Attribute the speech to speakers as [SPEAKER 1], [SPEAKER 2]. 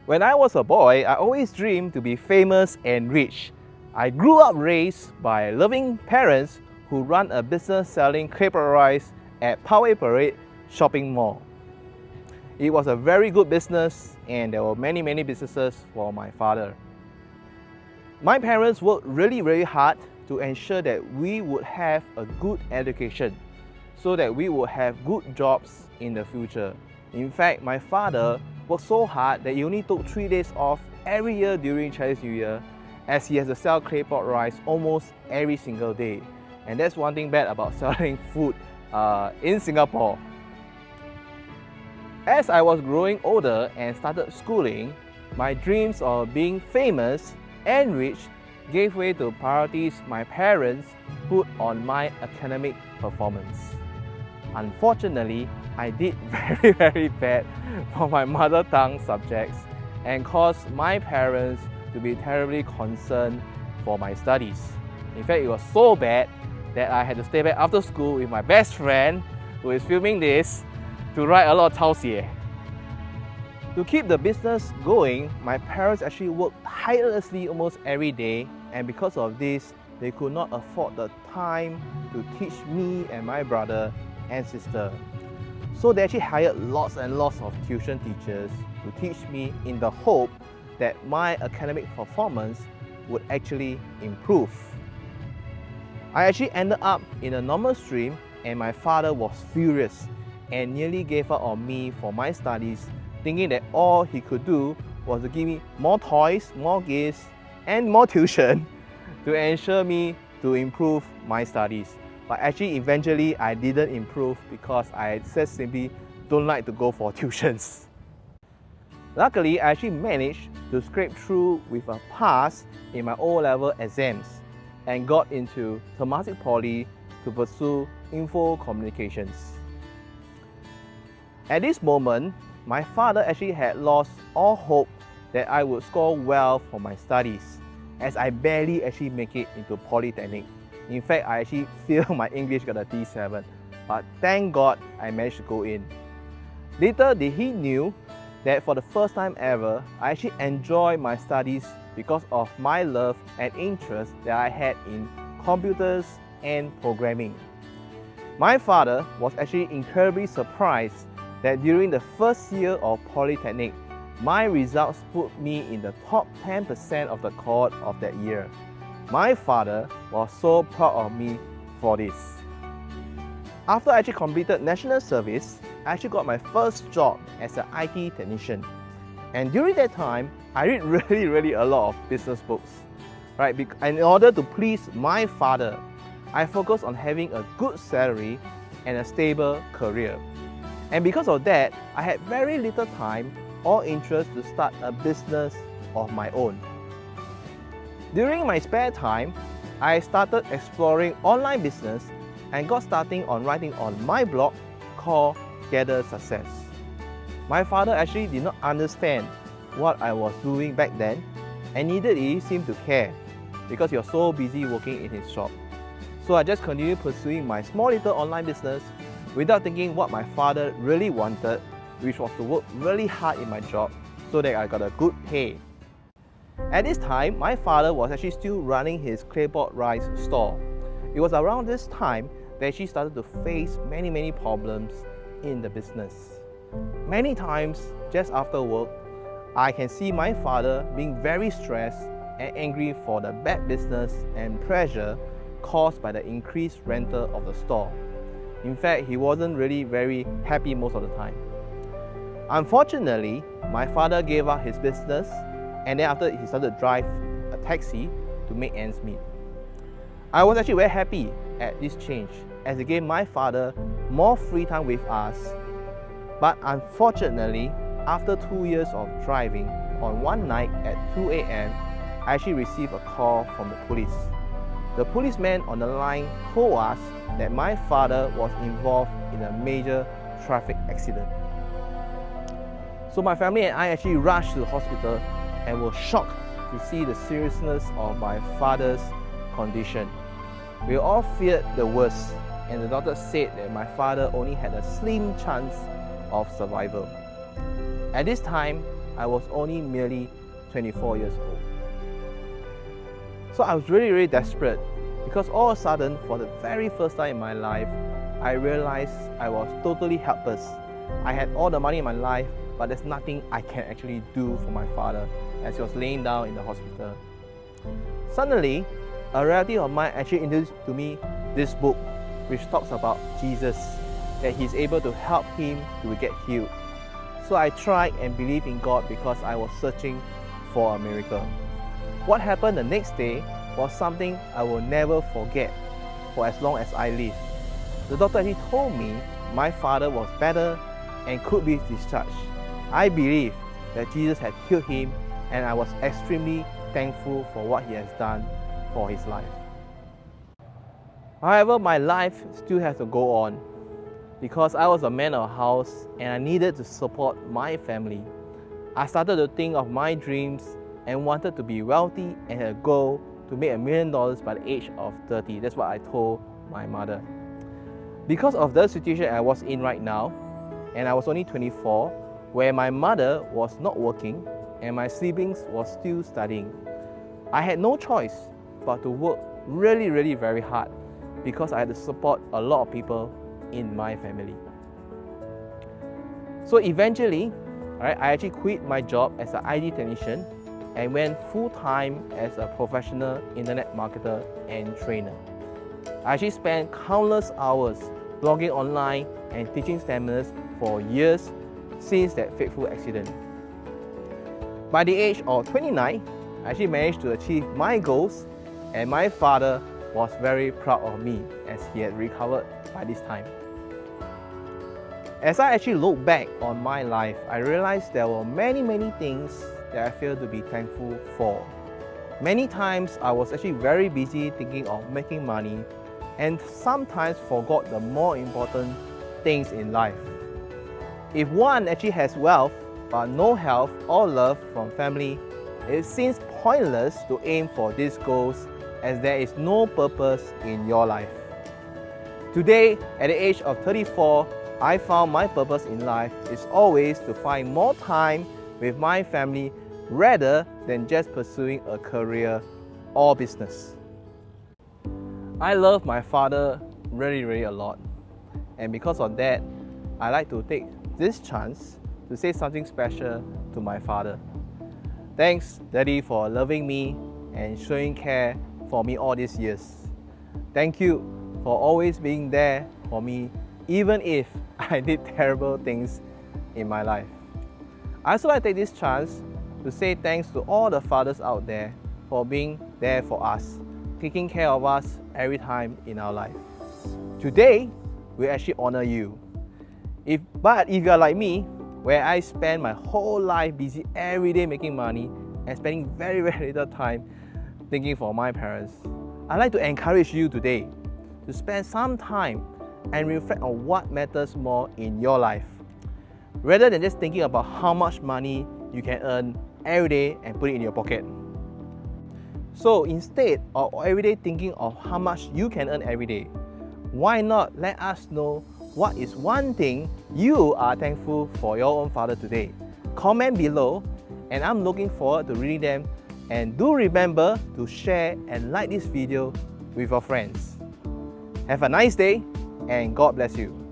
[SPEAKER 1] When I was a boy, I always dreamed to be famous and rich. I grew up raised by loving parents who run a business selling claypot rice at Poway Parade Shopping Mall. It was a very good business and there were many businesses for my father. My parents worked really hard to ensure that we would have a good education so that we would have good jobs in the future. In fact, my father worked so hard that he only took 3 days off every year during Chinese New Year, as he has to sell claypot rice almost every single day. And that's one thing bad about selling food in Singapore. As I was growing older and started schooling, my dreams of being famous and rich gave way to priorities my parents put on my academic performance. Unfortunately, I did very bad for my mother tongue subjects and caused my parents to be terribly concerned for my studies. In fact, it was so bad that I had to stay back after school with my best friend, who is filming this, to write a lot of 抄写. To keep the business going, my parents actually worked tirelessly almost every day, and because of this, they could not afford the time to teach me and my brother and sister. So they actually hired lots and lots of tuition teachers to teach me in the hope that my academic performance would actually improve. I actually ended up in a normal stream and my father was furious and nearly gave up on me for my studies, thinking that all he could do was to give me more toys, more gifts, and more tuition to ensure me to improve my studies. But actually, eventually, I didn't improve because I just simply don't like to go for tuitions. Luckily, I actually managed to scrape through with a pass in my O-level exams and got into Temasek Poly to pursue info communications. At this moment, my father actually had lost all hope that I would score well for my studies, as I barely actually make it into Polytechnic. In fact, I actually failed my English, got a D7, but thank God I managed to go in. Little did he knew that for the first time ever, I actually enjoyed my studies because of my love and interest that I had in computers and programming. My father was actually incredibly surprised that during the first year of Polytechnic, my results put me in the top 10% of the cohort of that year. My father was so proud of me for this. After I actually completed national service, I actually got my first job as an IT technician. And during that time, I read really a lot of business books. Right? And in order to please my father, I focused on having a good salary and a stable career. And because of that, I had very little time or interest to start a business of my own. During my spare time, I started exploring online business and got starting on writing on my blog called Gather Success. My father actually did not understand what I was doing back then, and neither did he seem to care because he was so busy working in his shop. So I just continued pursuing my small little online business without thinking what my father really wanted, which was to work really hard in my job so that I got a good pay. At this time, my father was actually still running his claypot rice store. It was around this time that she started to face many problems in the business. Many times, just after work, I can see my father being very stressed and angry for the bad business and pressure caused by the increased rental of the store. In fact, he wasn't really very happy most of the time. Unfortunately, my father gave up his business and then after he started to drive a taxi to make ends meet. I was actually very happy at this change as it gave my father more free time with us. But unfortunately, after 2 years of driving, on one night at 2 a.m., I actually received a call from the police. The policeman on the line told us that my father was involved in a major traffic accident. So my family and I actually rushed to the hospital and were shocked to see the seriousness of my father's condition. We all feared the worst, and the doctor said that my father only had a slim chance of survival. At this time, I was only merely 24 years old. So I was really desperate because all of a sudden, for the very first time in my life, I realized I was totally helpless. I had all the money in my life, but there's nothing I can actually do for my father as he was laying down in the hospital. Suddenly, a relative of mine actually introduced to me this book which talks about Jesus, that he's able to help him to get healed. So I tried and believed in God because I was searching for a miracle. What happened the next day was something I will never forget for as long as I live. The doctor actually told me my father was better and could be discharged. I believe that Jesus had healed him, and I was extremely thankful for what he has done for his life. However, my life still has to go on because I was a man of a house and I needed to support my family. I started to think of my dreams and wanted to be wealthy and had a goal to make $1 million by the age of 30. That's what I told my mother. Because of the situation I was in right now, and I was only 24, where my mother was not working and my siblings was still studying, I had no choice but to work really very hard because I had to support a lot of people in my family. So eventually, I actually quit my job as an IT technician and went full-time as a professional internet marketer and trainer. I actually spent countless hours blogging online and teaching seminars for years since that fateful accident. By the age of 29, I actually managed to achieve my goals, and my father was very proud of me as he had recovered by this time. As I actually look back on my life, I realized there were many things that I feel to be thankful for. Many times I was actually very busy thinking of making money and sometimes forgot the more important things in life. If one actually has wealth but no health or love from family, it seems pointless to aim for these goals as there is no purpose in your life. Today, at the age of 34, I found my purpose in life is always to find more time with my family rather than just pursuing a career or business. I love my father really a lot, and because of that, I like to take this chance to say something special to my father. Thanks, Daddy, for loving me and showing care for me all these years. Thank you for always being there for me, even if I did terrible things in my life. I also like to take this chance to say thanks to all the fathers out there for being there for us, taking care of us every time in our life. Today, we actually honor you. But if you're like me, where I spend my whole life busy every day making money and spending very little time thinking for my parents, I'd like to encourage you today to spend some time and reflect on what matters more in your life, rather than just thinking about how much money you can earn every day and put it in your pocket. So instead of every day thinking of how much you can earn every day, why not let us know what is one thing you are thankful for your own father today? Comment below, and I'm looking forward to reading them. And do remember to share and like this video with your friends. Have a nice day, and God bless you.